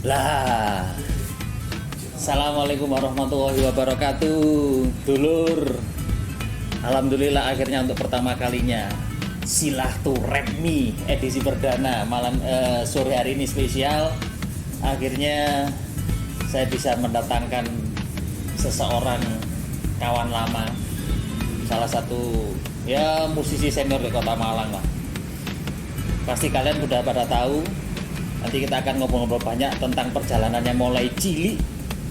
Lah. Assalamualaikum warahmatullahi wabarakatuh. Dulur. Alhamdulillah akhirnya untuk pertama kalinya Silaturahmi edisi perdana malam sore hari ini spesial. Akhirnya saya bisa mendatangkan seseorang kawan lama, salah satu ya musisi senior di Kota Malang lah. Pasti kalian udah pada tahu. Nanti kita akan ngobrol-ngobrol banyak tentang perjalanannya mulai cilik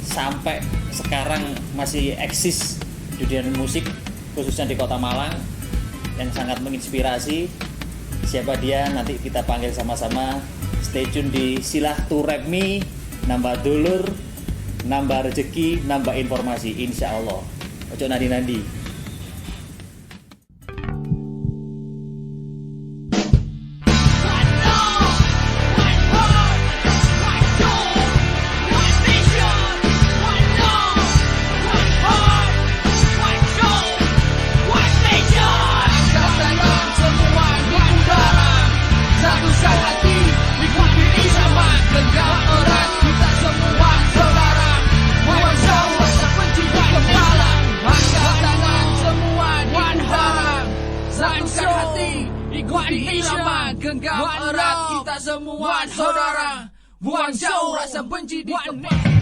sampai sekarang masih eksis di dunia musik, khususnya di Kota Malang, yang sangat menginspirasi. Siapa dia nanti kita panggil sama-sama. Stay tune di Silaturahmi, nambah dulur, nambah rezeki, nambah informasi, insya Allah. Ojo nandi-nandi. Genggam erat kita semua saudara, buang jauh rasa benci di kepala.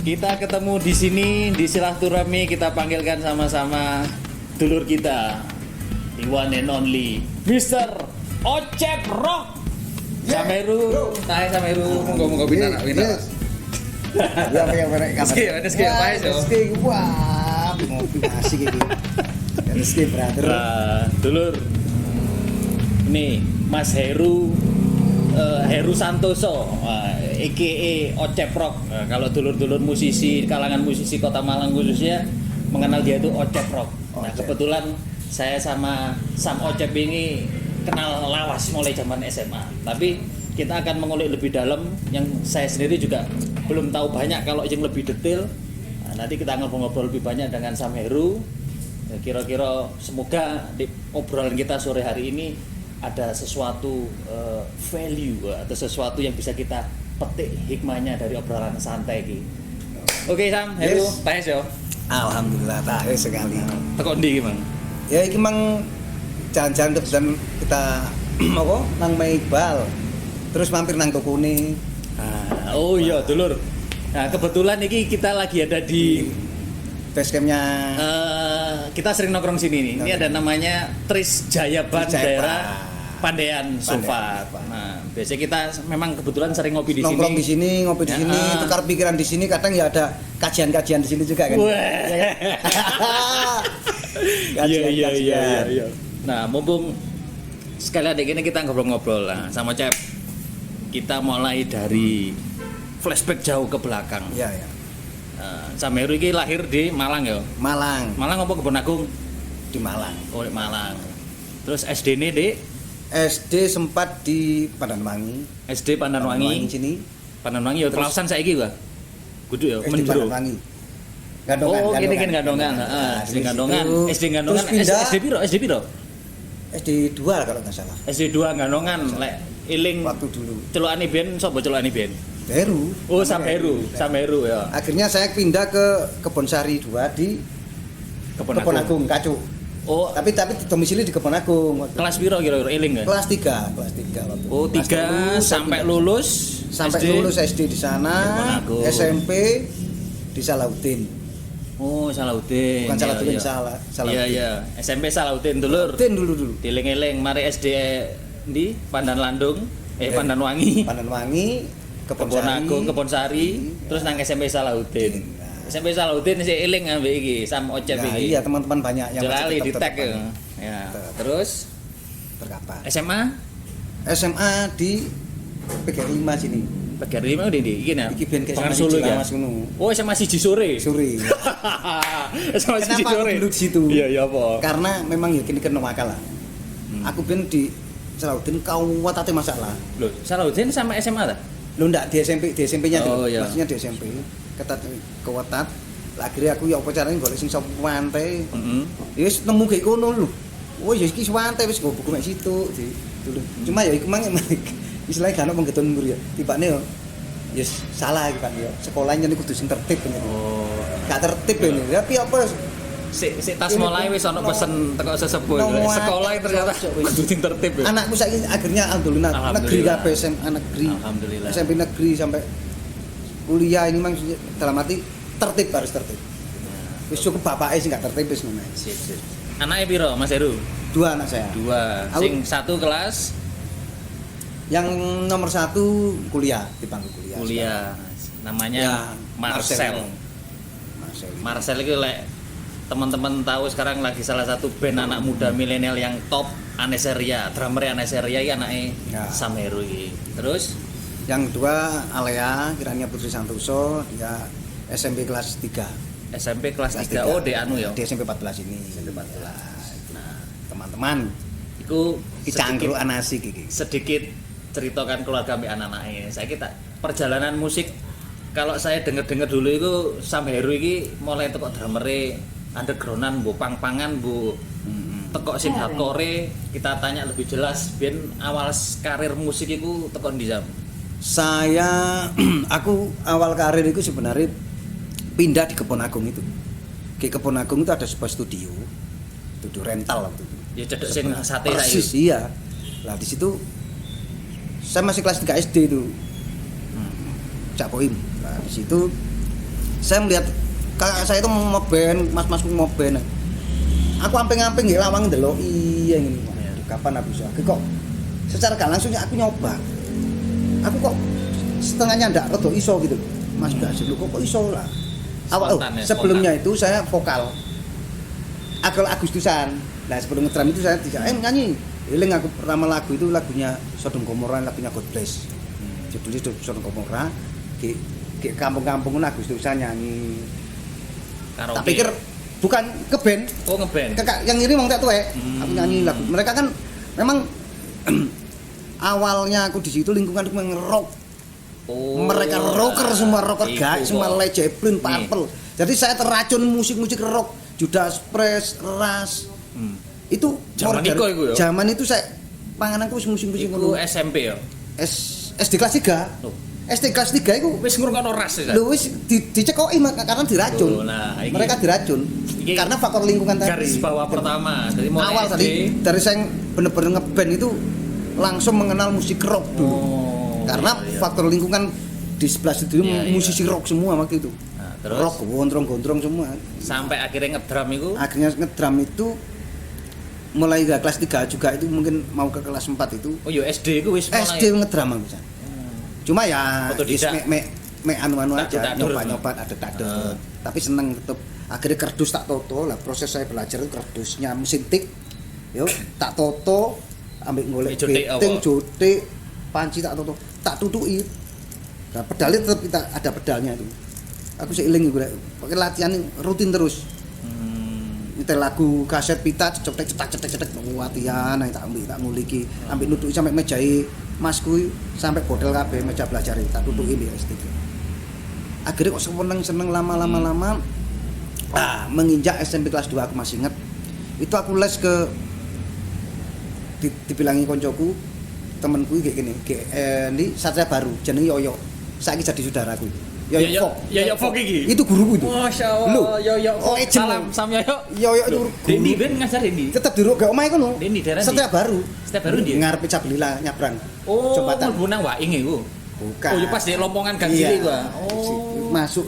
Kita ketemu di sini di Silaturahmi, kita panggilkan sama-sama dulur kita, the one and only Mr. Ocep Rock. Sameru, tahe Sameru, monggo bintang. Ya, Meski apa ya? Meski wah, ngopi asik iki. Meski brother. Dulur. Ini Mas Heru Santoso, a.k.a. Ocep Rock. Kalau dulur-dulur musisi, kalangan musisi Kota Malang khususnya mengenal dia itu Ocep Rock. Nah, kebetulan saya sama Sam Ocep ini kenal lawas mulai zaman SMA. Tapi kita akan mengulik lebih dalam, yang saya sendiri juga belum tahu banyak kalau yang lebih detail. Nah, nanti kita ngobrol-ngobrol lebih banyak dengan Sam Heru. Kira-kira semoga di obrolan kita sore hari ini ada sesuatu value atau sesuatu yang bisa kita petik hikmahnya dari obrolan santai ini. Oke Sam, Heru, yes. Yo. Alhamdulillah tahe sekali. Teko ndi iki, Mang? Ya iki mang jalan-jalan kebetulan kita apa nang Iqbal. Terus mampir nang Tokone. Oh iya, dulur. Nah, kebetulan ini kita lagi ada di basecampnya kita sering nongkrong sini nih. Ini ada namanya Tris Jaya Band daerah Pandean Sulfat. Nah, biasanya kita memang kebetulan sering ngopi di sini. Nongkrong di sini, ngopi di Ya, sini, tukar pikiran di sini. Kadang ya ada kajian-kajian di sini juga kan. Iya. Nah, mumpung sekali adik ini kita ngobrol-ngobrol lah sama Cep. Kita mulai dari flashback jauh ke belakang. Iya, ya. Sam Heru ini lahir di Malang ya. Malang, Malang apa Kebon Agung? di Malang. Oh, di Malang. Terus SD ini di SD sempat di Pandanwangi. SD Pandanwangi. Sini. Pandanwangi ya Kelausan saiki gua. Kudu ya SD Menbro. Pandanwangi. Gandongan. Oh, gini Gandongan. SD Gandongan. SD Gandongan. Terus pindah SD piro? SD piro? SD 2 kalau nggak salah. SD 2 Gandongan lek eling Waktu dulu. celukane ben sapa celukane ben? Heru. Oh, Sam Heru ya. Akhirnya saya pindah ke Kebonsari 2 di Kebon Kebon Agung, Kacu. Oh, Tapi domisili di Kebon Agung. waktu. kelas piro kira-kira eling enggak? Kelas 3 waktu. Oh, Kelas 3 telu, sampai saya pindah. lulus Sampai SD. lulus SD di sana, Kebon Agung. SMP di Salahuddin. Oh, Salahuddin. Bukan Salahuddin, Iya. Salahuddin. Iya. SMP Salahuddin dulur. Salahuddin dulu. Dieling-eling mari SD di Pandan Landung, Pandanwangi. Pandanwangi, Kebon Agung, Kebonsari, terus nang SMP Salahuddin. SMP Salahuddin sih eling ambek iki Sam Ocep Ya, iki. iya teman-teman banyak yang Jelali masih di tag tetap ya. Ya. Terus terkapar. SMA SMA di PGRI 5 sini. PGRI mau di iki nah. Iki ben ke Pangan SMA Solo siji ya. Mas ngono. Oh, SMA siji sore. Suri. SMA siji Kenapa aku sore. dulu di situ? Iya apa? Karena memang ya kini kena wakal lah. Aku ben di Salahuddin kuwatate masalah. Loh, Salahuddin sama SMA ta? Lo ndak di SMP-nya Oh, dulu. iya. Maksudnya di SMP ketat kewatat. Lah akhirnya aku ya apa carane golek sing sapa pantai. Heeh. Ya wis nemu kayak kono lho. Oh ya iki pantai wis go buku mek situ dulu. Cuma ya iku mang istilahnya kan penggetun murid ya. Tibane yo yes salah iki kan yo. Sekolahnya niku kudu sing tertib kan. Oh. Gak tertib ini. Tapi apa Sik tas Ini mulai wis ana pesen teko sesepuh iku. Nomor Sekolah ternyata cocok wis. kudu sing tertib ya. anakku saiki akhirnya alhamdulillah negeri Alhamdulillah. kabeh SMA negeri. Alhamdulillah. SMP negeri sampai kuliah ini mang dalam arti tertib harus tertib. Wis cukup bapake sing gak tertib wis ngono. Sip. Anake piro Mas Heru? 2 anak saya. 2. Aku- Sing 1 kelas Yang nomor 1 kuliah di bangku kuliah. kuliah. Namanya Ya, Marcel. Marcel. Marcel itu lek teman-teman tahu sekarang lagi salah satu band anak muda milenial yang top, Aneseria, drummer Aneseria iki anake Ya. Sam Heru iki. Terus Yang kedua Alea Kirania Putri Santoso, dia SMP kelas 3. SMP kelas 3. Oh, di anu ya. Di SMP 14 ini. SMP 14. Nah, teman-teman, Iku iki cangkruk anasik iki. sedikit ceritakan keluarga mbek anak-anake. Saya kita perjalanan musik kalau saya dengar-dengar dulu itu Sam Heru iki mulai teko drumere undergroundan bu pang-pangan bu teko sing hardcore kita tanya lebih jelas ben awal karir musik itu teko ndi Sam? Saya aku awal karir itu sebenarnya pindah di Kebon Agung itu. Di Kebon Agung itu ada sebuah studio rental waktu itu. Ya cedek sing sate Persis, saiki. iya. Lah di situ saya masih kelas 3 SD itu. Cak Poim. Nah, di situ saya melihat kakak saya itu mau band, mas-masku mau band. Aku amping-amping nggih lawang ndelok iya ngene. Waduh, kapan aku bisa? Kok secara gak langsung aku nyoba. Aku kok setengahnya ndak rada iso gitu. Mas Basil lu kok iso lah. Awal Spontan ya, sebelumnya itu saya vokal. Agel Agustusan. Nah, sebelum ngetram itu saya tidak nyanyi. Eling aku pertama lagu itu lagunya Sodom Gomora, lagunya God Bless. Judulnya Sodom Gomora. Di kampung-kampung Agustusan nyanyi. Karaoke. Tak pikir bukan ke band. Oh ngeband. Kakak yang ini wong tak tuwek. Aku nyanyi lagu. Mereka kan memang awalnya aku di situ lingkungan itu memang rock. Oh. Mereka rocker semua, rocker Iku guys, semua kok. Led Zeppelin, Nih. Purple. Jadi saya terracun musik-musik rock, Judas Priest, Rush. Itu Zaman modern. iku ya? Zaman itu saya pangananku wis musik-musik Iku ngono. SMP ya. SD kelas 3. Loh. SD kelas 3 iku Wis ngrungokno ras ya. lho wis dicekoki karena diracun. Oh, nah, iki. Mereka diracun Iki karena faktor lingkungan tadi. Garis bawah pertama. Dari mulai Awal SD. tadi dari saya bener-bener ngeband itu langsung mengenal musik rock dulu. Oh. Karena iya, iya. faktor lingkungan di sebelah situ Iya, musisi iya. rock semua waktu itu. Nah, terus Rock gondrong-gondrong semua. sampai akhirnya ngedrum iku Akhirnya ngedrum itu mulai gak kelas 3 juga itu mungkin mau ke kelas 4 itu. Oh yo SD ku wis mulai. SD ngedram aku bisa. Cuma ya Otodidak. me anu aja Takut-takut. nyoba ada. Tapi seneng tetep akhirnya kerdus tak toto lah proses saya belajar itu kerdusnya mesin tik yo tak toto ambil golek Jotik beting apa? jotik panci tak toto tak tutuki. Nah pedalnya tetap kita ada pedalnya itu. Aku seiling gue pakai latihan rutin terus. Nyetel lagu kaset pita cetek latihan tak ambil tak nguliki ambil nutuki sampai mejai masku sampai bodel kabeh meja belajar tak tutuki di SD. Akhirnya kok seneng lama menginjak SMP kelas 2 aku masih inget itu aku les ke dibilangi koncoku temenku kayak gini ini Satria Baru jenenge Yoyo saiki jadi saudaraku Yoyo Fok iki. itu guruku itu Masyaallah, Yoyo Fok. Legend. Salam Yoyo. Yoyo itu Dendi ben ngajar Dendi. tetep di gak omahe kono Dendi daerah ndi? Satria Baru Ndi? ngarepe Cablila nyabrang Oh, jembatan mlebu nang Waing iku. bukan Oh, ya pas di lompongan gang Iya. cilik gua. Oh. masuk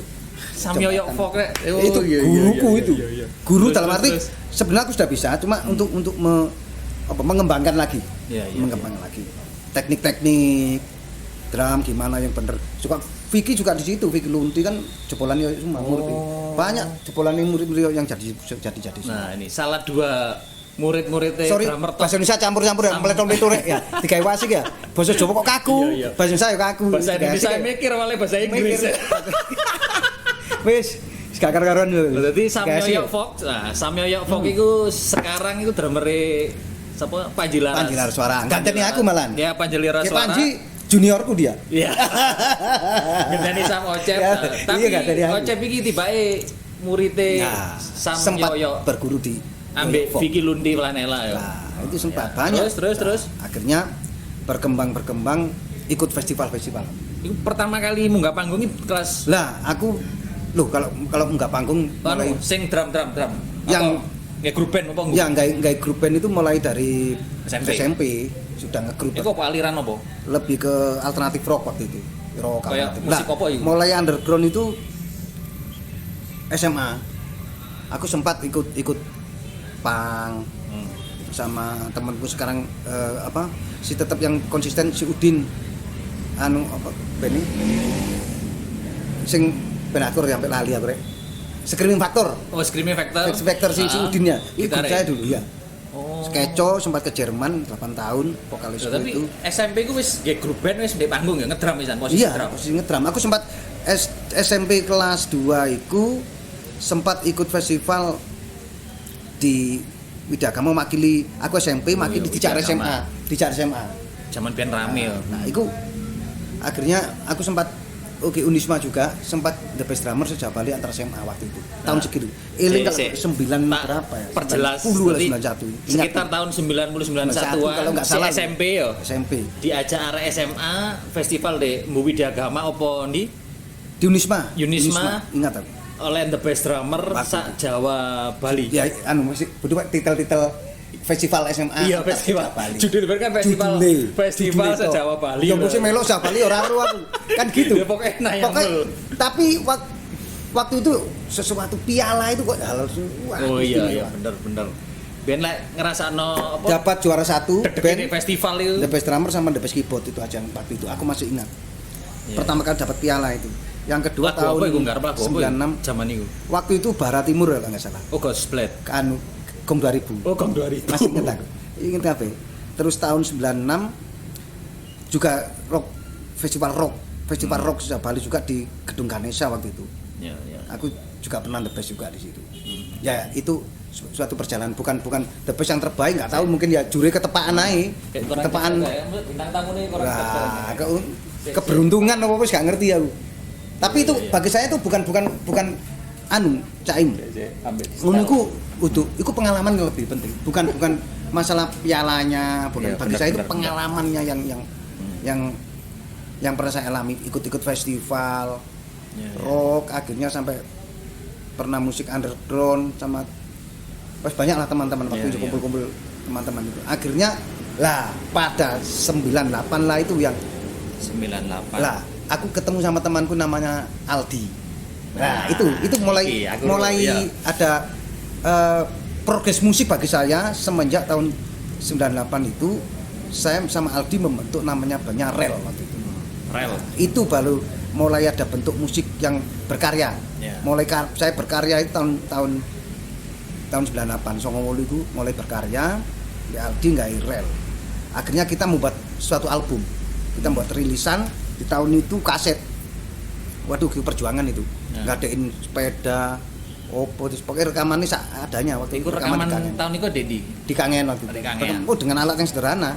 Sam Yoyo jembatan. Fok rek. Oh, itu iya, guruku iya, itu iya, iya. guru Terus, dalam arti terus. sebenarnya aku sudah bisa cuma untuk mengembangkan lagi Iya, iya, mengembangkan lagi teknik-teknik drum gimana yang bener suka Vicky juga di situ Vicky Lunti kan jebolannya semua murid banyak jebolan murid yang jadi Nah, ini salah dua murid-muridnya sorry drummer top. bahasa Indonesia campur-campur ya meleton-meleton ya digawe wasik ya bahasa Jawa kok kaku Iya, iya. bahasa Indonesia ya kaku Bahasa Digawe Indonesia asik ya. mikir malah bahasa Inggris. Mikir. Wis gak karuan lho. Jadi Sam Digawe asik Yoyo ya. Fok, nah Sam Yoyo Fok itu sekarang itu drummer siapa Panji Laras. Panji Laras Suara. Ganteni aku malan. Ya Panji Laras Ki Suara. Panji juniorku dia. Iya. Ganteni Sam Ocep. Ya, Tapi iya, ganteni aku. Ocep iki tibake muridé Nah, Sam sempat Yoyo berguru di ambek Yoyo Fok. Vicky Lundi Planela ya. Nah, itu sempat Ya. banyak. Terus. Akhirnya berkembang ikut festival-festival. Itu pertama kali munggah panggung itu kelas Lah, aku loh kalau enggak panggung mulai sing drum. Yang- ya grup band apa ya enggak grup band itu mulai dari SMP. SMP sudah ngegrup. Itu apa aliran apa? Lebih ke alternatif rock waktu itu. Rock Kayak alternatif. musik apa itu? Mulai underground itu SMA. Aku sempat ikut punk sama temanku sekarang si tetap yang konsisten si Udin anu apa band ini sing ben akur sampai lali aku rek. Screaming Factor. Oh, Screaming Factor. Factor si Udinnya. Itu Gitar saya ya? dulu ya. Oh. Skeco sempat ke Jerman 8 tahun vokalis Tapi itu. SMP ku wis nggih grup band wis ndek panggung ya ngedrum pisan posisi Iya, drum. posisi ngedrum. Aku sempat SMP kelas 2 iku sempat ikut festival di Widagama makili aku SMP makili iya, di Car Widagama. SMA, di Car SMA. Zaman band rame ya. Nah, itu akhirnya aku sempat Unisma juga sempat The Best Drummer sejak Bali antar SMA waktu itu. Tahun segitu. Eling kalau 9 Pak, berapa ya? Perjelas 10 berarti 91. Ingat sekitar tuh. tahun 90 91 kalau nggak salah. SMP ya. SMP. Diajak arek SMA festival di Widagama opo ndi Di Unisma. Unisma. Ingat aku. oleh The Best Drummer Waktu sak Jawa Bali. Ya anu masih butuh titel-titel festival SMA. Iya, festival. Bali. Judul kan festival. Judule. Festival Judule itu. se-Jawa Bali. Ya mesti melo Jawa Bali ora ero aku. Kan gitu. Ya, pokoknya enak ya, Pokoknya, Bul. tapi waktu itu sesuatu piala itu kok hal wah. Oh iya istimewa. bener. Ben lek ngrasakno apa? Dapat juara 1 Deg-deg ini band festival itu. The Best Drummer sama The Best Keyboard itu aja waktu itu. Aku masih ingat. Iya. Pertama kali dapat piala itu. Yang kedua Lagu apa tahun iku ngarep lagu apa? 96. Zaman iku. Waktu itu Barat Timur kalau nggak salah. Oh, Gospel. Anu Gong 2000. Oh, Gong 2000. Masih ingat aku. Ingat apa? Terus tahun 96 juga festival rock sejak Bali juga di Gedung Ganesha waktu itu. Ya. Aku juga pernah The Best juga di situ. Ya itu suatu perjalanan bukan The Best yang terbaik nggak tahu mungkin ya juri ketepaan aja. Ketepaan. Bintang tamu nih Wah, keberuntungan apa wis gak ngerti aku. Tapi itu bagi saya itu bukan anu Caim. Ngono iku pengalaman yang lebih penting. Bukan masalah pialanya, bukan Iya, bagi benar, saya itu benar. pengalamannya yang pernah saya alami, ikut festival rock, akhirnya sampai pernah musik underground sama banyak lah teman-teman waktu itu kumpul-kumpul teman-teman itu. Akhirnya lah pada 98 lah itu yang 98. lah aku ketemu sama temanku namanya Aldi. Nah, itu mulai iya, aku mulai iya. ada progres musik bagi saya semenjak tahun 98 itu saya sama Aldi membentuk namanya bandnya Rel waktu itu. Rel. Itu baru mulai ada bentuk musik yang berkarya. Ya. Saya berkarya itu tahun 98 Songowolu itu mulai berkarya, di Aldi nggak Rel. Akhirnya kita membuat suatu album. Kita membuat rilisan di tahun itu kaset. Waduh, perjuangan itu. Ya. Ngadain sepeda, opo terus pokoknya rekamannya adanya waktu Iku itu rekaman di Kangen. tahun iku Dedi. Di Kangen waktu itu. Di Kangen. Oh, dengan alat yang sederhana.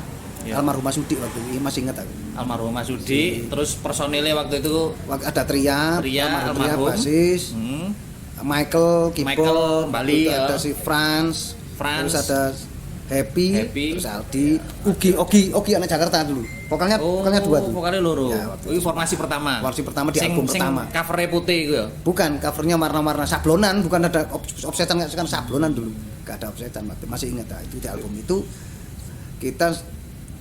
Ya. Almarhum Mas Sudi waktu itu masih ingat aku. Almarhum Mas Sudi, terus personilnya waktu itu Ada Tria, almarhum. basis, Hmm. Michael, keyboard, Michael, Bali, terus ada ya. si Franz, terus ada Happy, terus Aldi, Ogi anak Jakarta dulu. Vokalnya 2 tuh. Vokalnya loro. Ya, waktu Itu formasi pertama. Formasi pertama di album pertama. Covernya putih itu ya. Bukan, covernya warna-warna sablonan, bukan ada offsetan, kan sablonan dulu. Gak ada offsetan waktu. Masih ingat itu di album itu kita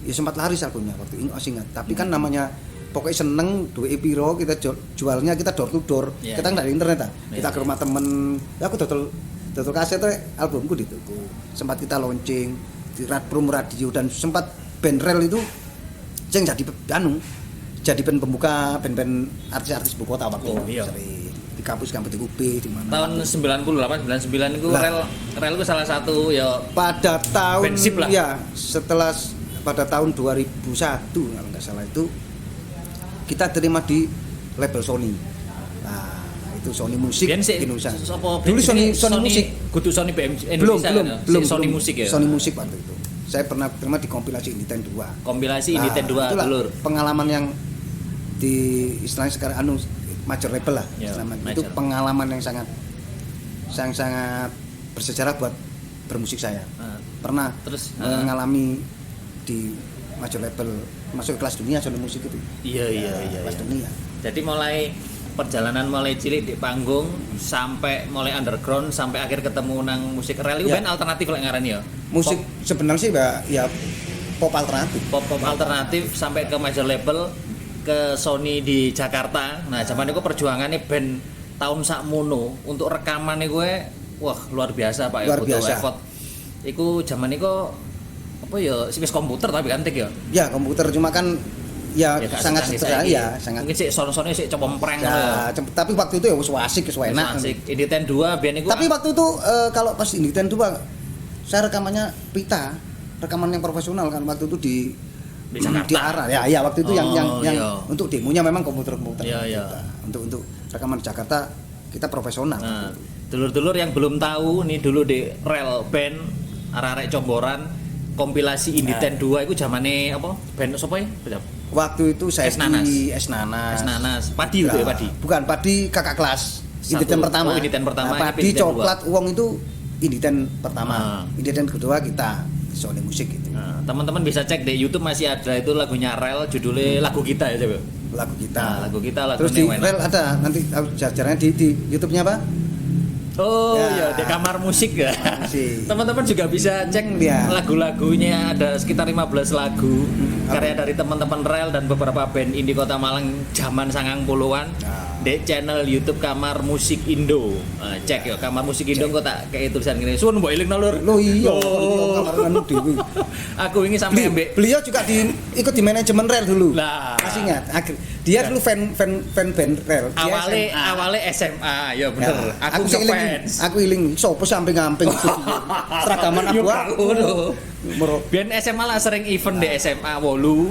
ya sempat laris albumnya waktu itu masih ingat. Tapi kan namanya pokoknya seneng duwe piro kita jualnya kita door to door. Yeah. Kita nggak ada internet ah. Yeah. Kita ke rumah temen, ya aku dodol kaset albumku dituku. Sempat kita launching di promo radio dan sempat band Rel itu yang jadi band pembuka band-band artis-artis ibu kota waktu iya. sering di kampus-kampus di UB di mana. Tahun 98 99 itu Rel itu salah satu ya pada tahun band-sip lah. ya setelah pada tahun 2001 kalau nggak salah itu kita terima di label Sony. Nah, itu Sony Musik Indonesia. Dulu Sony Musik. Kudu Sony BMG Indonesia. Belum Sony Musik ya. Sony Musik waktu itu. Saya pernah terima di kompilasi Inditen 2. Kompilasi Inditen 2 itulah dulur. Pengalaman yang di istilahnya sekarang major label lah. Ya, itu pengalaman yang sangat bersejarah buat bermusik saya. Pernah terus mengalami di major label masuk kelas dunia Sony Musik itu. Iya. Kelas dunia. Jadi perjalanan mulai cilik di panggung sampai mulai underground sampai akhir ketemu nang musik Rel itu Ya. band alternatif lek ngarani ya. Musik sebenarnya sih ya pop alternatif. Pop alternatif sampai ke major label ke Sony di Jakarta. Nah, zaman itu perjuangannya band tahun sakmono untuk rekaman gue wah luar biasa Pak ya, Luar butuh biasa. effort. Iku zaman itu apa ya wis komputer tapi antik ya. Ya komputer cuma kan ya gak sangat secanggih sederhana saiki. ya sangat. Mungkin sih sono-sono sih coba mpreng ngono ya. Ya, tapi waktu itu ya wis asik wis enak. Asik. Inditen 2 biyen iku Tapi waktu itu kalau pas Inditen 2 saya rekamannya pita, rekaman yang profesional kan waktu itu di Jakarta. di arah ya waktu itu yang iya. untuk demonya memang komputer Iya. untuk rekaman di Jakarta kita profesional. Nah, dulur-dulur yang belum tahu nih dulu di Rel band arek-arek comboran kompilasi Inditen 2 itu zamane apa? Band sapa ya? Waktu itu saya Esnanas. di Esnanas. Esnanas. Padi itu ya, Padi. Bukan Padi kakak kelas. Satu. Inditen pertama. Oh, Inditen pertama, Nah, ini Padi Inditen coklat uang itu Inditen pertama. Ah. Inditen kedua kita Sony Musik gitu. Nah, teman-teman bisa cek di YouTube masih ada itu lagunya Rel judulnya Lagu Kita ya coba. Lagu kita. Nah, lagu kita lagu Terus di Rel ada nanti jajarannya di YouTube-nya apa? Oh Ya. ya, di kamar musik ya. Musik. Teman-teman juga bisa cek Ya. lagu-lagunya ada sekitar 15 lagu karya dari teman-teman Rel dan beberapa band indie Kota Malang zaman 90-an. Nah. Di channel YouTube Kamar Musik Indo. Nah, cek ya Kamar Musik Indo kok tak kayak tulisan gini. Suwun mbok eling lur. Lo iya, Oh. kamar anu dewi. Aku ingin sampai ambek Beliau juga ikut di manajemen Rel dulu. Lah. Masih ingat? Dia dulu fan band Rel. Dia SMA. awalnya SMA ya bener. Ya, Aku sih iling, ngefans. aku iling sopo samping-amping seragaman aku. Biyen SMA lah sering event di SMA Wolu.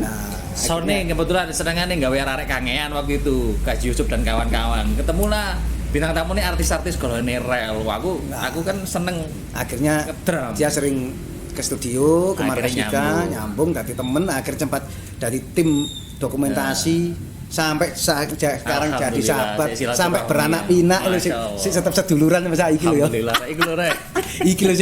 Sony kebetulan senengane gawe arek kangean waktu itu, Kak Yusuf dan kawan-kawan. Ketemulah bintang tamu nih artis-artis golone Rel. Aku kan seneng Akhirnya ngedrum. dia sering ke studio, ke Akhirnya Markasika, nyambung dari temen, akhirnya sempat dari tim dokumentasi sampai sekarang jadi sahabat, saya silaturahmi. sampai beranak pinak lho sing Masya Allah. tetep seduluran sama saya iki lho ya. Alhamdulillah, iku lho Rek. Iki lho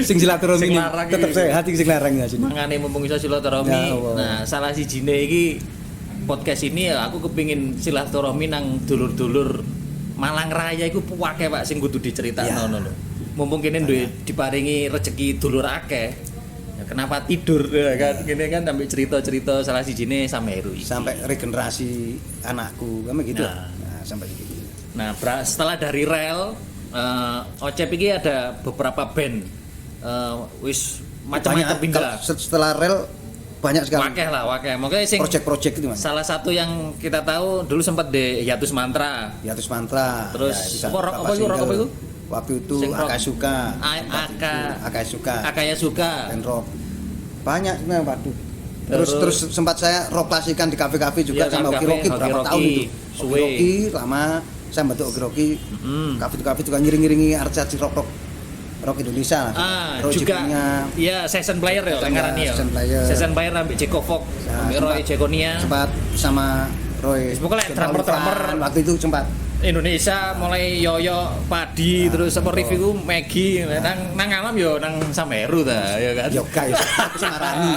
sing silaturahmi Sing ini larang tetep iki. sehat iki sing larang ya sini. Mangane mumpung iso silaturahmi. Ya Allah. Nah, salah sijine iki podcast ini ya aku kepingin silaturahmi nang dulur-dulur Malang Raya iku akeh Pak sing kudu diceritakno Ya. ngono lho. Mumpung kene duwe diparingi rezeki dulur akeh. Ya, kenapa tidur ya kan? Gini kan sampai cerita-cerita salah sijine Sameru iki. Sampai regenerasi anakku, kamu gitu. Nah. Nah, sampai gitu. Nah, setelah dari Rel, Ocep ini ada beberapa band wis macam-macam Banyak, pindah. kalau setelah rel banyak sekali Wakeh. Makanya sing project-project itu Mas. salah satu yang kita tahu dulu sempat di Hiatus Mantra. Hiatus Mantra. Terus bisa apa berapa itu rock apa single. itu? Waktu itu Sing rock. Akasuka. Akasuka. Akasuka. Dan rock. Banyak sebenarnya waduh. Terus Terus sempat saya rock klasikan di kafe-kafe juga Iya, sama kafe, Oki Rocky Hoki berapa Rocky, tahun itu. suwe. Oki Rocky lama saya bantu Oki Rocky. Kafe-kafe juga ngiring-ngiringi artis rock Indonesia. Roy juga Jikunya. iya season player ya ngarannya ya. Season player ambil Jeko Fox, ambil Roy Jekonia. Sempat sama Roy. Pokoknya drummer waktu itu sempat. Indonesia mulai Yoyo Padi terus apa review Maggie nang alam yo nang Sameru ta ya kan. Yo guys, aku sing ngarani.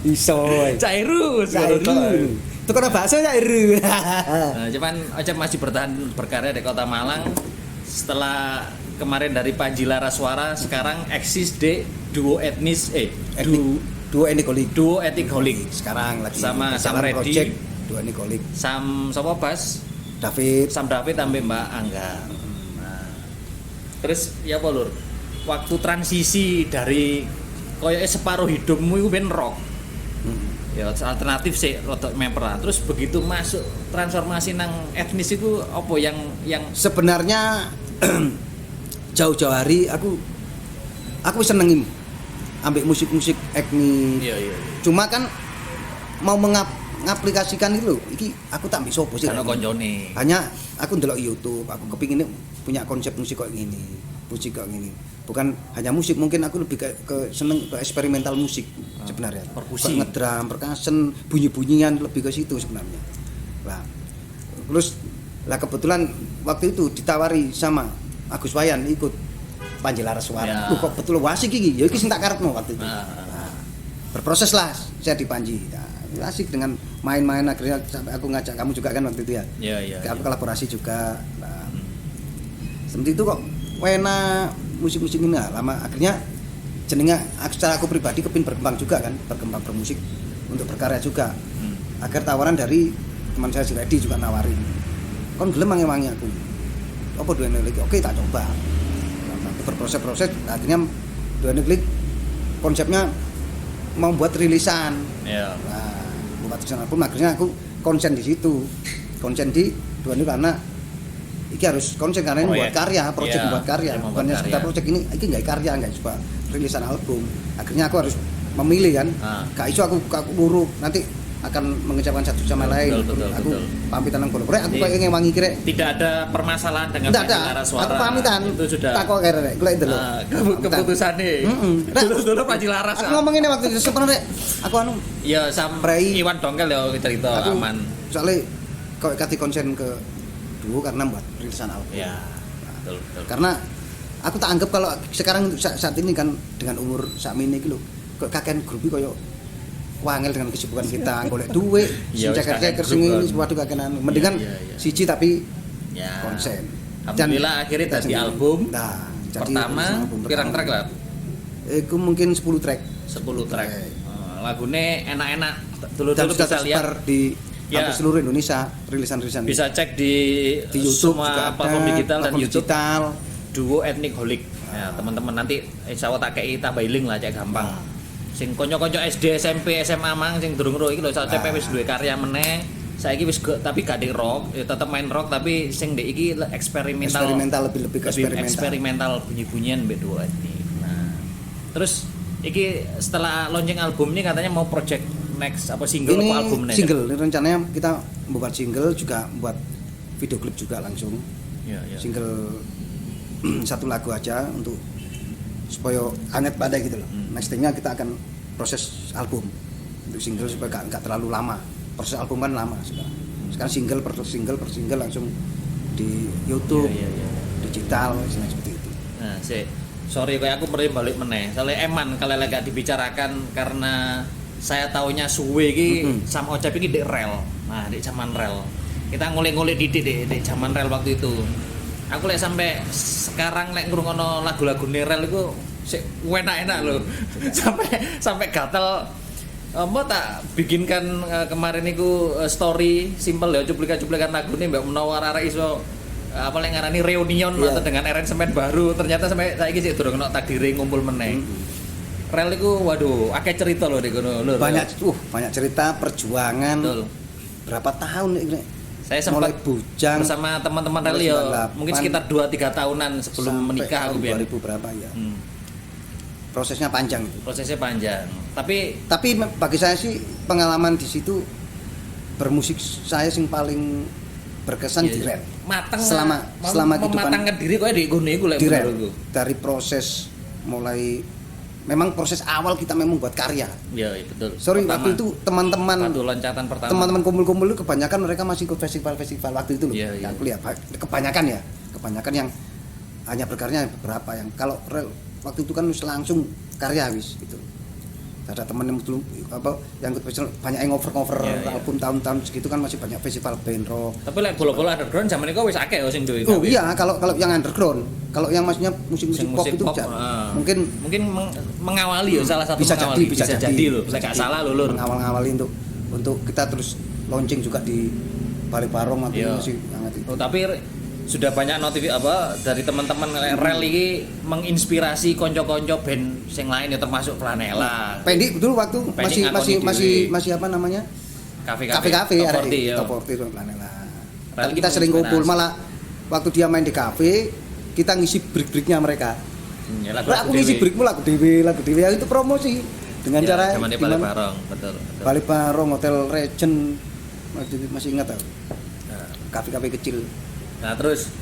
Iso. Cairu. Itu kan bakso Cairu. Nah, cuman Ocep masih bertahan berkarya di Kota Malang setelah kemarin dari Panji Laraswara sekarang eksis di duo etnis Duo Enikolik. duo Etikolik Sekarang lagi sama Sam jalan Reddy. project Duo Enikolik. Sam sapa Bas? Sam David sampai Mbak Angga. Nah, terus ya apa Lur? Waktu transisi dari koyoke separuh hidupmu itu ben rock. Ya alternatif sih rotok mempera. Terus begitu masuk transformasi nang etnis itu apa yang sebenarnya jauh-jauh hari aku senengin ambil musik-musik etnis. iya. Cuma kan mau ngaplikasikan itu loh, iki aku tak bisa sopo sih. Karena koncone. Hanya aku ndelok YouTube, aku kepingin punya konsep musik kayak gini, Bukan hanya musik, mungkin aku lebih ke seneng ke eksperimental musik sebenarnya. Perkusi. Ngedrum, percussion, bunyi-bunyian lebih ke situ sebenarnya. Lah, terus kebetulan waktu itu ditawari sama Agus Wayan ikut Panji Laraswara. Ya. Loh kok betul asik iki. Ya iki sing tak karepno waktu itu. Nah, Berproses lah saya di Panji. Nah, asik dengan main-main akhirnya sampai aku ngajak kamu juga kan waktu itu ya. Iya. Aku kolaborasi juga. Nah, seperti itu kok wena musik-musik ini lah. Lama akhirnya jenengnya secara aku pribadi kepin berkembang juga kan, berkembang bermusik untuk berkarya juga. Akhir tawaran dari teman saya si Reddy juga nawarin. Kon gelem wangi aku. Apa Duo Enikolik? Oke, tak coba. Nah, berproses akhirnya Duo Enikolik konsepnya mau buat rilisan. Iya. Nah, buat rilisan album akhirnya aku konsen di situ. Konsen di Duo Enikolik karena iki harus konsen karena ini buat karya, proyek Iya, buat karya. Bukannya sekedar proyek ini nggak karya, nggak coba rilisan album. Akhirnya aku harus memilih kan. Gak iso aku buru nanti akan mengucapkan satu sama lain. Betul. Pamitan nang kono. Aku kayak ngewangi kira. Tidak ada permasalahan dengan Tidak Panji ada. Laraswara. Aku pamitan. Itu sudah Takok kira golek itu lho. keputusannya. Dulu Panji Laras. Aku ngomongin waktu itu sebenarnya aku Ya sam Prei. Iwan Dongkel ya cerita aku aman. soalnya kok kati konsen ke Duo karena buat rilisan album. Ya. Betul. Karena aku tak anggap kalau sekarang saat ini kan dengan umur sakmene iki lho kok kakean grup iki koyo wangel dengan kesibukan kita golek duit, Iya, wis ceker-ceker kakean sing grup ini kan. waduh kakean mendingan Iya. siji tapi Ya. konsen. Alhamdulillah akhirnya kita jadi sendiri. album. Nah, jadi Pertama album pirang pertama. track lah? Iku mungkin 10 track. 10 track. Oke. Lagune enak-enak. Dan Dulu-dulu sudah bisa lihat. tersebar di Ya. hampir seluruh Indonesia rilisan-rilisan Bisa cek di YouTube semua juga ada, platform digital dan platform YouTube. digital. Duo Etnikolik. Ya, teman-teman nanti insya Allah tak kei tambah link lah cek gampang. Sing konco-konco SD, SMP, SMA mang sing durung ro iki lho sak CP wis duwe karya meneh. Saiki wis tapi gak di rock, ya tetep main rock tapi sing ndek iki eksperimental. lebih ke Lebih eksperimental. eksperimental bunyi-bunyian mbek Duo Etnik. Nah, terus iki setelah launching album ini katanya mau project next apa single Ini apa album nih? single, ini rencananya kita membuat single juga buat video klip juga langsung. Iya. Single satu lagu aja untuk supaya anget pada gitu loh. Nextnya kita akan proses album untuk single supaya nggak terlalu lama. Proses album kan lama sekarang. Sekarang single per single langsung di YouTube, Iya. digital, seperti itu. Nah, sorry kayak aku meri balik meneh. Soalnya eman kalau lagi dibicarakan karena saya taunya suwe iki sama Ocep iki di rel. Nah, di zaman rel. Kita ngulik-ngulik di zaman rel waktu itu. Aku lek sampai sekarang lek ngrungokno lagu-lagu rel iku sik enak-enak lho. sampai gatel. Mbak tak bikinkan kemarin itu story simple ya cuplikan lagu nih mbak menawar arah iso apa yang ngarani reunion Iya. atau dengan aransemen baru, ternyata sampai saiki sik durung ono takdire ngumpul meneh. Rel iku waduh akeh cerita lho nek ngono lho. Banyak cerita perjuangan. Betul. Berapa tahun nih? Saya sempat Mulai bujang bersama teman-teman rel mulai ya 98, mungkin sekitar 2-3 tahunan sebelum sampai menikah aku tahun biar. 2000 berapa ya. Prosesnya panjang itu. Prosesnya panjang. Tapi Bagi saya sih pengalaman di situ bermusik saya sing paling berkesan di rel. mateng Selama kehidupan mematangkan diri kok di gone iku lek di rel. menurutku. Dari proses mulai memang proses awal kita memang buat karya. Iya, betul. Sorry Pertama, waktu itu teman-teman batu loncatan pertama. teman-teman kumpul-kumpul itu kebanyakan mereka masih ikut festival-festival waktu itu loh. Iya, iya. Yang kuliah kebanyakan yang hanya berkarya beberapa yang kalau rel waktu itu kan langsung karya wis gitu. Ada teman yang dulu yang ikut festival banyak yang cover Iya, iya. album tahun-tahun segitu kan masih banyak festival band rock. Tapi lek bola-bola underground zaman iku wis akeh sing duwe. Oh iya kalau yang underground, kalau yang maksudnya musik-musik pop itu mungkin mengawali ya salah satu bisa mengawali. bisa jadi loh. Lek gak salah lho lur. Mengawal-ngawali untuk kita terus launching juga di Bali Barong waktu Iya. itu masih hangat itu. Oh, tapi sudah banyak dari teman-teman rel iki menginspirasi konco-konco band sing lain ya termasuk Flanela. Pendik dulu waktu Pendik masih apa namanya? Kafe-kafe Top 40 ya. Top 40 itu Planela. Rel Kita iki sering kumpul menginspirasi. malah waktu dia main di kafe kita ngisi break-breaknya mereka. Ya, Aku ngisi breakmu lagu dewe ya itu promosi dengan cara zaman di Bali Barong, betul. Bali Barong, Hotel Regent masih ingat aku. Nah, Kafe-kafe kecil. Nah, terus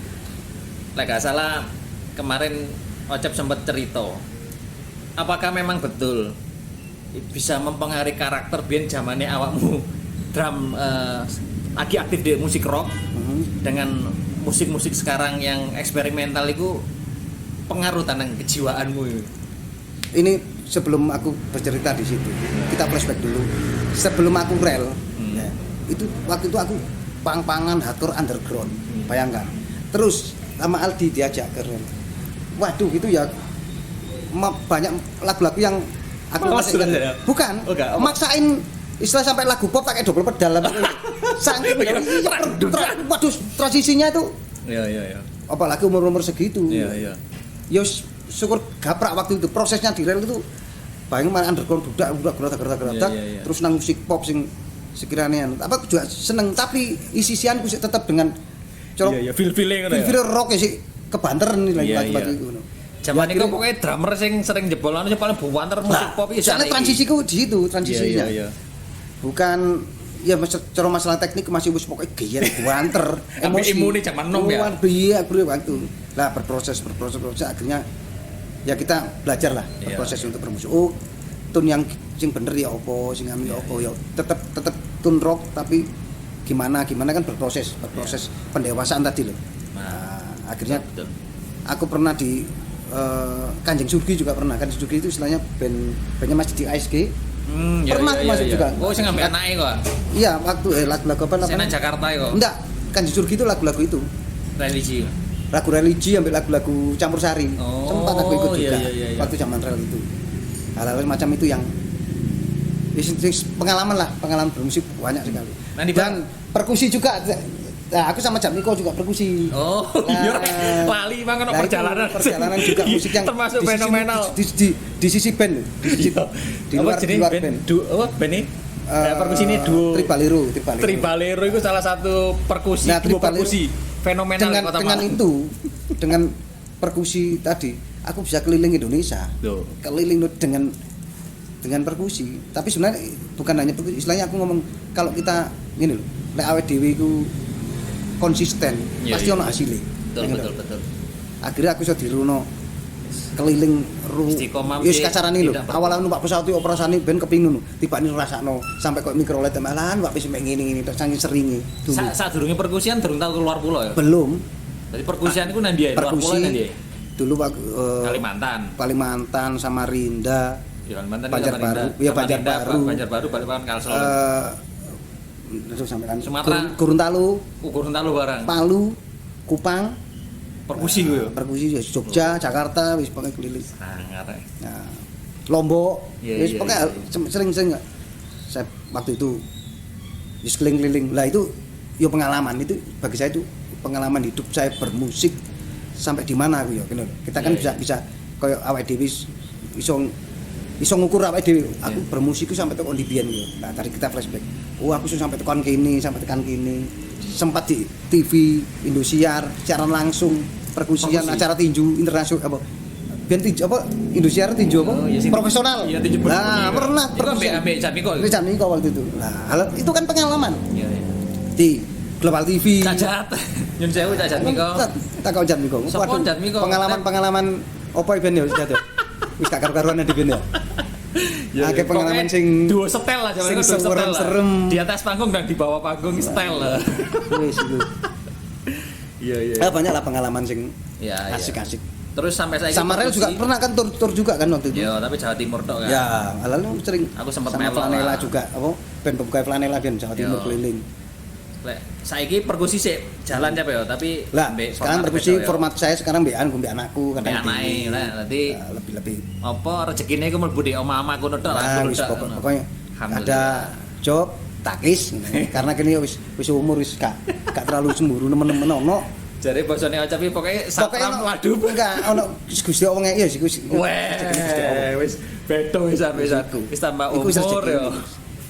lek gak salah kemarin Ocep sempat cerita. Apakah memang betul bisa mempengaruhi karakter band zamane awakmu drum lagi aktif di musik rock dengan musik-musik sekarang yang eksperimental itu pengaruh tentang kejiwaanmu itu? Ini sebelum aku bercerita di situ, kita flashback dulu. Sebelum aku rel, ya, itu waktu itu aku pang-pangan hardcore underground, bayangkan. Terus sama Aldi diajak ke rel. Waduh itu ya banyak lagu-lagu yang aku masih ingat. ya? Bukan, Oh, enggak, apa? maksain istilah sampai lagu pop pakai double pedal. Saking waduh transisinya itu Iya. apalagi umur-umur segitu. Iya. Ya syukur gaprak waktu itu prosesnya di rel itu bayangin main underground budak gerak Iya. terus nang musik pop sing sekiranya apa aku juga seneng tapi isisianku sih tetap dengan corok Iya, feel-feeling ngono ya. feel rock ya sih kebanteran nih lagi Iya, bagi iya. itu. Zaman Ya, itu akhirnya- pokoknya drummer sing sering jebolan sing paling buanter musik pop iki. soalnya transisiku di situ transisinya. Iya. Bukan ya cara masalah teknik masih wis pokoknya giat banter Tapi imune zaman nom ya? Iya, waktu. Lah berproses akhirnya ya kita belajar lah Iya. berproses untuk bermusik. Oh, tune yang sing bener ya opo, sing anu ya opo ya tetep tune rock tapi gimana kan berproses pendewasaan tadi loh. Nah, akhirnya betul. aku pernah di Kanjeng Surgi juga pernah. Kanjeng Surgi itu istilahnya bandnya masih di ASG. Pernah aku masuk juga. Oh, sing ngambil anake kok. Iya, waktu lagu-lagu apa Sing nang namanya? Jakarta kok. Enggak, Kanjeng Surgi itu lagu-lagu itu. Religi. Lagu religi ambil lagu-lagu campur sari. Oh, Sempat aku ikut juga iya. waktu zaman rel itu. Hal-hal macam itu yang pengalaman bermusik banyak sekali. Nah, di Dan perkusi juga. Nah, aku sama Jamiko juga perkusi. Oh, iya. Lali banget Nah, itu perjalanan juga musik yang termasuk di sisi- fenomenal. di sisi band loh, di luar band. Band ini perkusi ini duo Tribalero itu salah satu perkusi Nah, duo Tribalero perkusi fenomenal di Kota dengan Malang. itu dengan perkusi tadi aku bisa keliling Indonesia. Tuh. Keliling dengan perkusi. Tapi sebenarnya bukan hanya perkusi, istilahnya aku ngomong kalau kita gini loh, lek awake dhewe iku konsisten, Iya, pasti iya. ono hasilnya. Betul. Akhirnya aku iso diruno keliling Istiqomah wis sih, kacarane lho. tidak perlu. Awalnya numpak pesawat iki operasane ben kepingin ngono, tibane rasakno sampai kok mikrolet malah Pak wis mek ngene tok saking seringe dulu. Sadurunge perkusian durung tau keluar pulau ya. Belum. Jadi perkusian iku nang ndi ya? Luar pulau Perkusi nang ndi? dulu waktu Kalimantan, Samarinda, Kalimantan Banjarbaru, ya Banjarbaru Balikpapan Kalsel. terus sampai kan Sumatera. Gorontalo, Gorontalo barang. Palu, Kupang, Perkusi gue. perkusi ya, Jogja, Jakarta, wis pokoknya keliling. Sangat. Nah, Lombok, Iya, wis iya, pokoknya iya. sering saya waktu itu wis keliling-keliling. Lah itu yo pengalaman itu bagi saya itu pengalaman hidup saya bermusik sampai di mana aku ya gitu. Kita kan bisa koyo awake dhewe iso ngukur awake dhewe. Aku bermusik ku sampai tekan di biyen yo. Nah, tadi kita flashback. Oh, aku sampai tekan kene, sampai tekan kene. Sempat di TV Indosiar siaran langsung perkusian acara tinju internasional apa biyen tinju apa Indosiar tinju apa profesional. Iya, tinju nah, pernah ambek Jamiko. Itu Jamiko waktu itu. Nah, itu kan pengalaman. Iya. Di Global TV. Cacat. Nyun sewu Cacat Miko. Tak kau Jamiko. Sopo Jamiko? Pengalaman apa ben yo jatuh. Wis gak karu-karuan di ben ya. Akeh pengalaman sing duo setel lah sing setel lah. serem. Di atas panggung dan di bawah panggung setel lah. Wis itu. Iya. Banyak lah pengalaman sing asik-asik. Terus sampai saya sama Rel juga pernah kan tur juga kan waktu itu. Iya, tapi Jawa Timur tok kan. Ya, lalu sering. Aku sempat sama melok Flanela lah. juga, apa? Band pembuka Flanela kan Jawa Timur keliling. Lek saiki perkusi sik jalan capek ya, tapi Lah, sekarang perkusi format saya sekarang mbekan anakku kan. anake lah, nanti lebih apa rezekine iku mlebu di omah-omahku tok lah. Nah, wis pokoknya ada job takis karena kene wis umur wis gak terlalu cemburu nemen-nemen ono. Jare bosone Ocapi pokoke satram waduh enggak ono Gusti Allah ngeki ya sik wis. Wis beto wis wis tambah umur ya.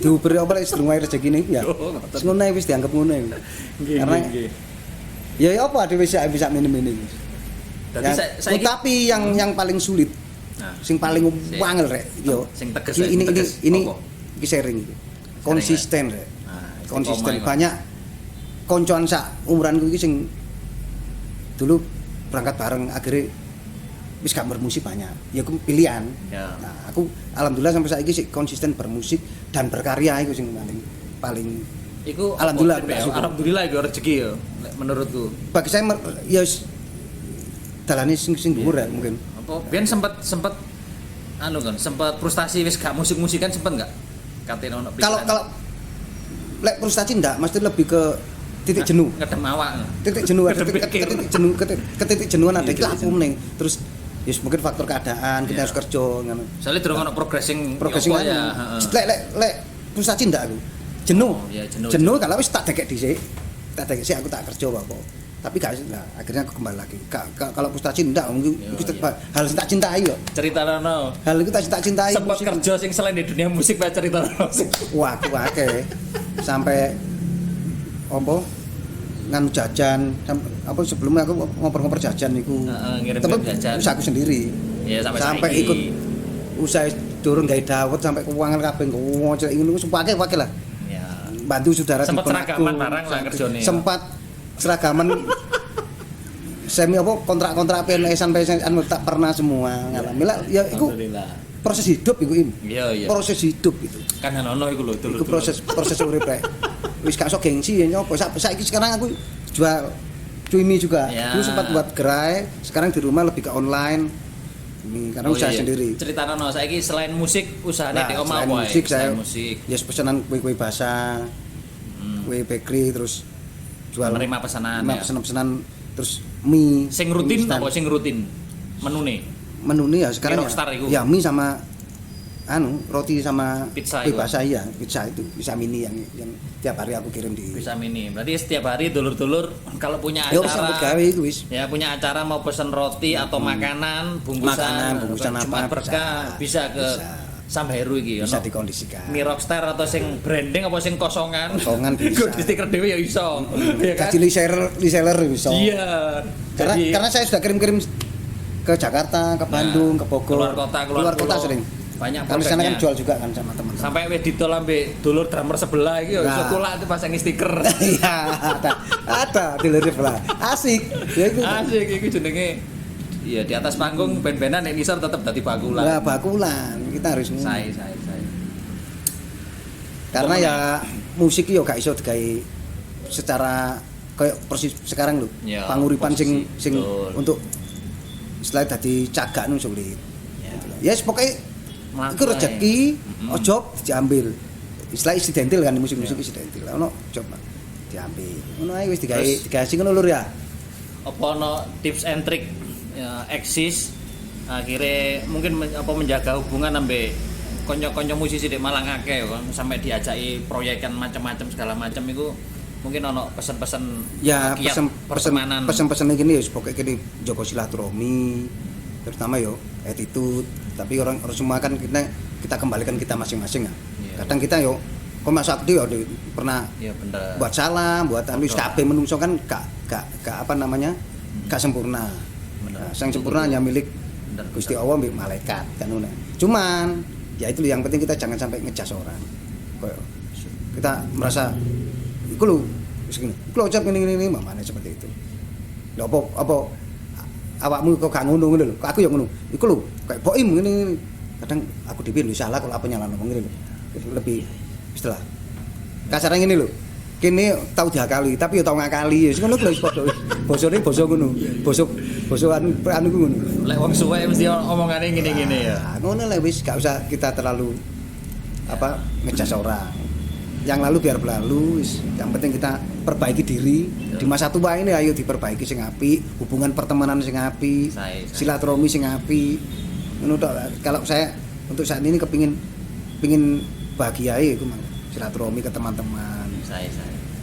Diuber apa lek sedurunge rezekine ya. Wis ngono wis dianggap ngono. Karena ya apa dhewe bisa mini-mini. Dadi tapi yang paling sulit sing paling wangel rek yo sing teges ini iki sharing iki. Konsisten rek. Konsisten banyak koncoan sak umuranku iki sing dulu berangkat bareng akhirnya wis gak bermusik banyak ya aku pilihan nah aku alhamdulillah sampai saat ini konsisten bermusik dan berkarya itu sing paling iku alhamdulillah iku rezeki ya menurutku bagi saya ya dalane sing dhuwur ya mungkin apa ben sempat anu kan sempat frustasi wis gak musik-musikan sempat enggak katene ono kalau lek frustasi ndak mesti lebih ke titik jenuh ngedem awak titik jenuh titik jenuhan ada iki aku meneng terus ya mungkin faktor keadaan kita harus kerja ngono soalnya durung ono progressing ya lek frustasi ndak aku jenuh jenuh kalau wis tak dekek dhisik aku tak kerja apa tapi gak akhirnya aku kembali lagi kalau frustasi ndak mungkin hal sing tak cintai yo ceritano hal itu tak cintai sempat kerja sing selain di dunia musik bae ceritano wah aku akeh sampai apa nganu jajan apa sebelumnya aku ngoper-ngoper jajan niku ngirim jajan aku sendiri ya sampai ikut usaha dorong gawe dawet sampai keuangan kabeh ngocek ngono sepake lah ya bantu saudara sempat seragaman barang lah kerjane sempat seragaman semi apa kontrak-kontrak PNS-an tak pernah semua ngalami lah ya iku proses hidup iku iya proses hidup itu kan ono iku lho iku proses urip rek wis gak iso gengsi ya nyopo saiki sekarang aku jual cuimi juga dulu sempat buat gerai sekarang di rumah lebih ke online ini karena usaha sendiri ceritano saiki selain musik usahane di omah wae selain musik ya pesanan kue-kue basah kue bakery terus jual menerima pesanan terus mie sing rutin apa sing rutin menune ya sekarang ya mie sama roti sama pizza kue basah ya pizza itu pizza mini yang tiap hari aku kirim di pizza mini berarti setiap hari dulur-dulur kalau punya acara ya punya acara mau pesen roti atau makanan bungkusan apa berkah bisa ke Samheru iki bisa dikondisikan. Mie Rockstar atau sing branding apa sing kosongan bisa. Di stiker dhewe ya iso. Ya kan? Jadi reseller iso. Iya. Karena saya sudah kirim-kirim ke Jakarta, ke Bandung, ke Bogor. Keluar kota sering. Banyak kalau sana kan jual juga kan sama teman-teman. Sampai wis didol ambek dulur drummer sebelah iki ya iso kulak pasang stiker. Iya, ada dulur sebelah. Asik. Ya itu. Asik iku jenenge. Iya di atas panggung band-bandan nek nisor tetep dadi bakulan. Lah bakulan kita harus Saya. Karena ya musik yo gak iso digawe secara kayak persis sekarang lho. Ya, panguripan sing untuk setelah dadi cagak nu sulit. Ya pokoknya iku rezeki ojo diambil. Istilah insidental kan musik-musik insidental. Ono job diambil. Ngono ae wis digawe sing ngono lur ya. Apa ono tips and trick ya eksis akhirnya mungkin menjaga hubungan sampai konco-konco musisi di Malang akeh kan sampai diajaki proyekan macam-macam segala macam itu mungkin ono pesan-pesan ya kiat pertemanan. Pesen gini ya pokoknya gini Joko silaturahmi terutama yo attitude tapi orang semua kan kita kembalikan kita masing-masing ya. Kadang kita yo kok Mas Sakti yo pernah buat salah buat anu kabeh menungso kan gak apa namanya gak sempurna. Nah, sang sempurna hanya milik Gusti Allah mbek malaikat kan ngono. Cuman ya itu yang penting kita jangan sampai ngejudge orang. Kita merasa iku lho wis ngene. Iku lho ucap ngene mamane seperti itu. Lho apa awakmu kok gak ngono lho. Kok aku ya ngono. Iku lho kayak boim ngene. Kadang aku dhewe lho salah kalau apa nyalano ngene lho. Lebih istilah. Kasarane ngene lho. Kene tau diakali tapi ya tau ngakali. Wis ngono lho wis padha. Bosone basa ngono. Basa anu ku ngono. Lek wong suwe mesti omongane ngene-ngene ya. Ngono lho wis gak usah kita terlalu ngejudge orang. Yang lalu biar berlalu, yang penting kita perbaiki diri di masa tua ini. Ayo diperbaiki sing apik, hubungan pertemanan sing apik, silaturahmi sing apik. Kalau saya untuk saat ini pingin bahagia iku silaturahmi ke teman-teman.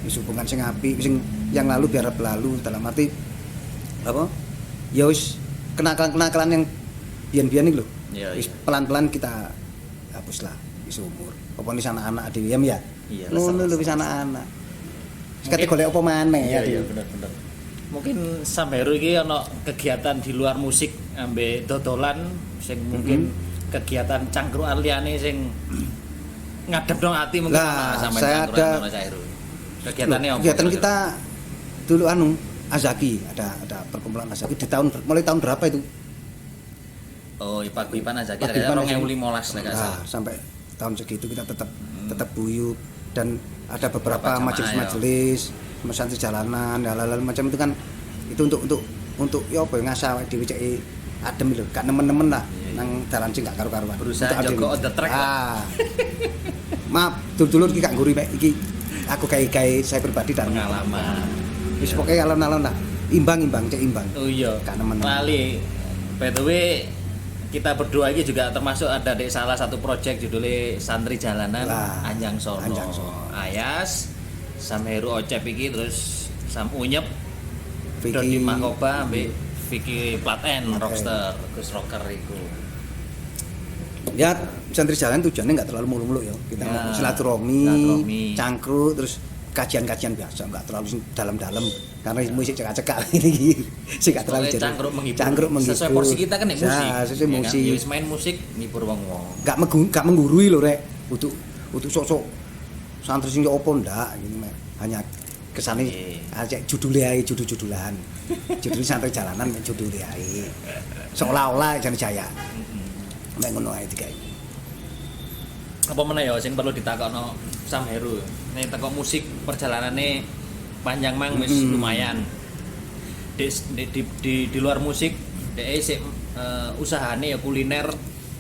Hubungan sing apik, sing yang lalu biar berlalu dalam arti apa? Ya wis kenakalan-kenakalan yang biyen-biyen iki lho. Wis pelan-pelan kita hapuslah wis umur. Apa nis anak-anak dhewe ya. Iya, ngono lho wis anak-anak. Sekate golek apa maneh ya. Iya, bener. Mungkin Samheru iki ana kegiatan di luar musik ambek dodolan sing mungkin kegiatan cangkruan liyane sing ngadep dong ati mungkin sampean saya ada kegiatannya apa? Kegiatan kita dulu Azaki, ada perkumpulan Azaki di mulai tahun berapa itu? Oh, Paguyuban Azaki kayaknya 2015 nek sampai tahun segitu kita tetap buyut dan ada beberapa majelis-majelis santri jalanan hal-hal macam itu kan itu untuk ya apa ngasah dhewe cek adem lho gak nemen-nemen lah nang dalan sing gak karu-karuan berusaha jago on the track maaf dulur-dulur iki gak nguri iki aku kayak saya pribadi dan pengalaman wis pokoke alon-alon lah imbang cek imbang oh iya gak nemen lali by the way kita berdua ini juga termasuk ada di salah satu proyek judulnya Santri Jalanan Anjang Sono. Ayas, Samheru Ocep iki terus Sam Unyep, Dodi Mahkoba ambek Vicky Platen Rockster, Gus Rocker iku. Ya, Santri Jalanan tujuannya enggak terlalu mulu-mulu ya. Kita silaturahmi, cangkruk terus kajian-kajian biasa, enggak terlalu dalam-dalam karena musik cekak-cekak ini sih enggak terlalu jadi cangkruk menghibur sesuai porsi kita kan nek musik sesuai musik ya wis main musik ngibur wong-wong enggak menggurui lho rek untuk sosok santri sing opo ndak gini hanya kesane aja judule judul-judulan judul Santri Jalanan judule ae seolah-olah jan jaya nek ngono ae digawe apa meneh ya sing perlu ditakokno Samheru nek teko musik perjalanane panjang mang wis lumayan di luar musik dhek sik usahane ya kuliner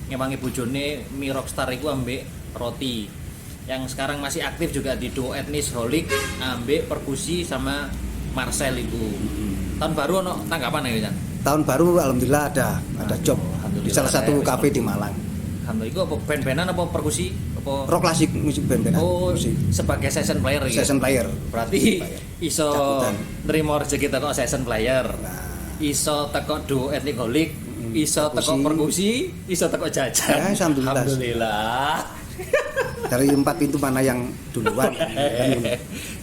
ngewangi bojone Mi Rockstar iku ambek roti yang sekarang masih aktif juga di duo etnis Holik ambek perkusi sama Marcel itu tahun baru ono tanggapan ya Jan? Tahun baru alhamdulillah ada job di salah satu kafe di Malang. Alhamdulillah itu apa band-bandan apa perkusi apa rock klasik musik band-bandan oh musik. Sebagai session player gitu? Session player berarti iso nerimo rezeki teko session player iso teko duo etnis Holik iso teko perkusi iso teko jajan ya, alhamdulillah. Dari 4 pintu mana yang duluan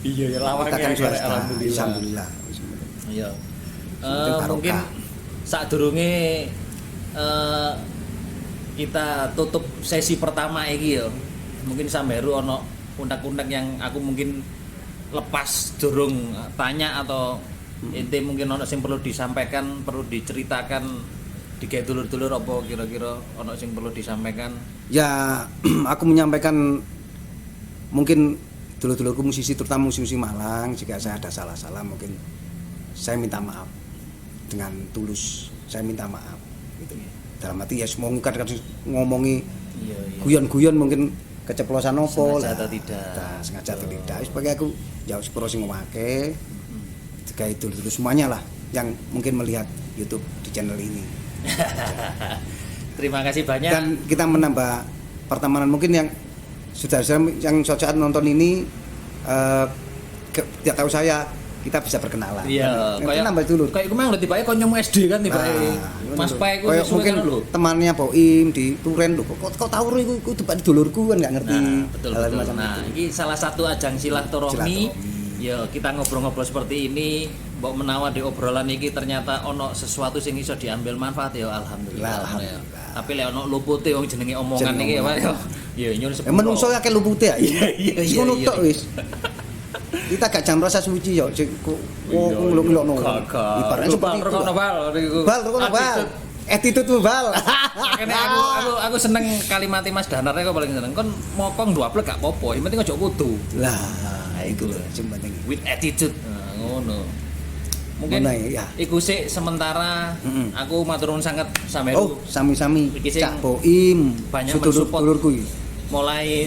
iya ya lawangnya alhamdulillah iya mungkin sadurunge kita tutup sesi pertama iki ya mungkin Samheru ono undang-undang yang aku mungkin lepas durung tanya atau ente mungkin ono sing perlu disampaikan perlu diceritakan digawe dulur-dulur apa kira-kira ono sing perlu disampaikan ya aku menyampaikan mungkin dulur-dulurku musisi terutama musisi Malang jika saya ada salah-salah mungkin saya minta maaf dengan tulus saya minta maaf gitu dalam arti ya semua ngomongi guyon-guyon mungkin keceplosan opo lah sengaja atau tidak sebagai aku ya sepuro sing ngomake digawe dulur-dulur semuanya lah yang mungkin melihat YouTube di channel ini. Terima kasih banyak. Dan kita menambah pertemanan mungkin yang sudah yang saat nonton ini tidak tahu saya kita bisa berkenalan. Iya, kayak nambah dulur. Kayak kemarin udah tiba-tiba konyol SD kan tiba Mas Pai ku kayak mungkin lho. temannya Boim di Turen lho. Kok tahu iku depan dulurku kan enggak ngerti. Nah, betul. Macam Nah, itu. ini salah satu ajang silaturahmi. Ya, kita ngobrol-ngobrol seperti ini, mbok menawa di obrolan iki ternyata ono sesuatu sing iso diambil manfaat ya alhamdulillah. Alhamdulillah. Tapi lek ono lupute wong jenenge omongan iki ya Pak ya. Ya nyuwun sepuro. Menungso akeh lupute ya. Iya. Ngono tok wis. Kita gak jam rasa suci yo, nguluk-ngulukno. Ibaratnya seperti itu. Bal, rokokno bal. Attitude tuh bal. Kene aku seneng kalimat Mas Danar kok paling seneng. Kon mokong duaplek gak apa-apa, yang penting aja kudu. Lah, itu lho sing penting. With attitude. Nah, ngono. Mungkin Ngono ya. iku sik sementara aku matur nuwun sanget Sameru. Oh, sami-sami. Iki sing Cak Boim, banyak sedulur-sedulurku iki. Mulai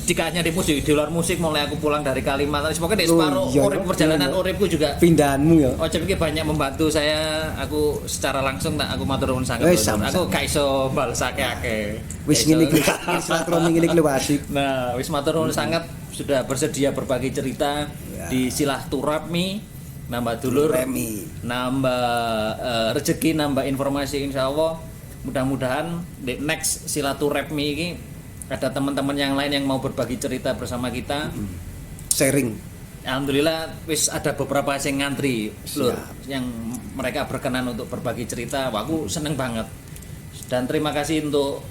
dikasnya di musik, di luar musik mulai aku pulang dari Kalimantan. Semoga di separuh iya, perjalanan uripku juga Pindahanmu ya. Ojek iki banyak membantu saya. Aku secara langsung tak aku matur nuwun sanget. Wis, sama-sama. Aku gak iso balesake akeh. Wis ngene iki silaturahmi ngene iki lho asik. Nah, wis matur nuwun sangat sudah bersedia berbagi cerita Ya. di silaturahmi, nambah dulur, Remi. nambah rezeki, nambah informasi insyaallah. Mudah-mudahan di next silaturahmi ini ada teman-teman yang lain yang mau berbagi cerita bersama kita. Sharing. Alhamdulillah wis ada beberapa yang ngantri lur Siap. yang mereka berkenan untuk berbagi cerita. Wah, aku seneng banget. Dan terima kasih untuk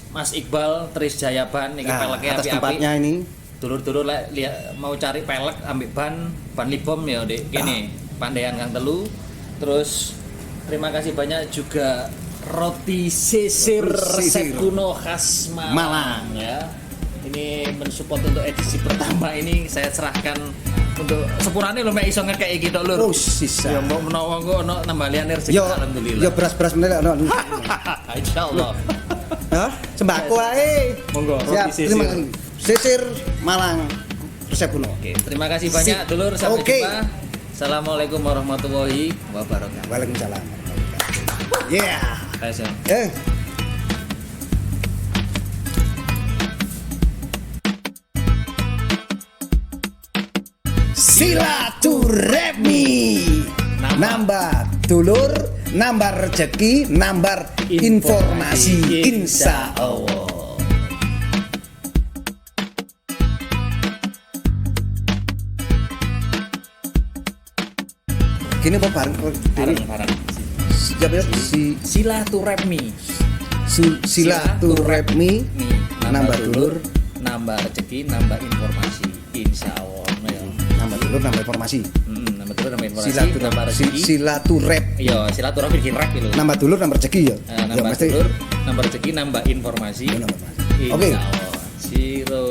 Mas Iqbal Tris Jayaban iki peleknya atas api-api. tempatnya ini. Dulur-dulur mau cari pelek ambil ban libom ya Dek. Gini, Pandean Kang Telu. Terus terima kasih banyak juga roti sisir resep kuno khas Malang ya. Ini mensupport untuk edisi pertama ini saya serahkan untuk sepurane lho mek iso ngekek iki tok lur. Oh, sisa. Ya mbok menawa engko ono nambah liyane rezeki alhamdulillah. Yo beras-beras meneh ono. Insyaallah. Hah? Sembako ae. Monggo Siap, roti terima sisir. kasih. Sisir Malang resep kuno. Oke, terima kasih banyak dulur sampai Oke. jumpa. Assalamualaikum warahmatullahi wabarakatuh. Waalaikumsalam. Yeah. Kasih. Silaturahmi. Nambah dulur, nambah rezeki, nambah informasi. Insya Allah. Gini apa bareng? Bareng-bareng. Siapa ya? Silaturahmi. Silaturahmi. Nambah dulur, nambah rezeki, nambah informasi. Insya Allah. Ya. nambah dulur, nambah informasi. Nambah dulur, nambah informasi. Nambah rezeki. Silaturep. Iya, silaturahmi bikin rap gitu. Nambah dulur, nambah rezeki ya. Nambah dulur, nambah rezeki, nambah informasi. Nambah informasi. Oke. Insya Allah. Siro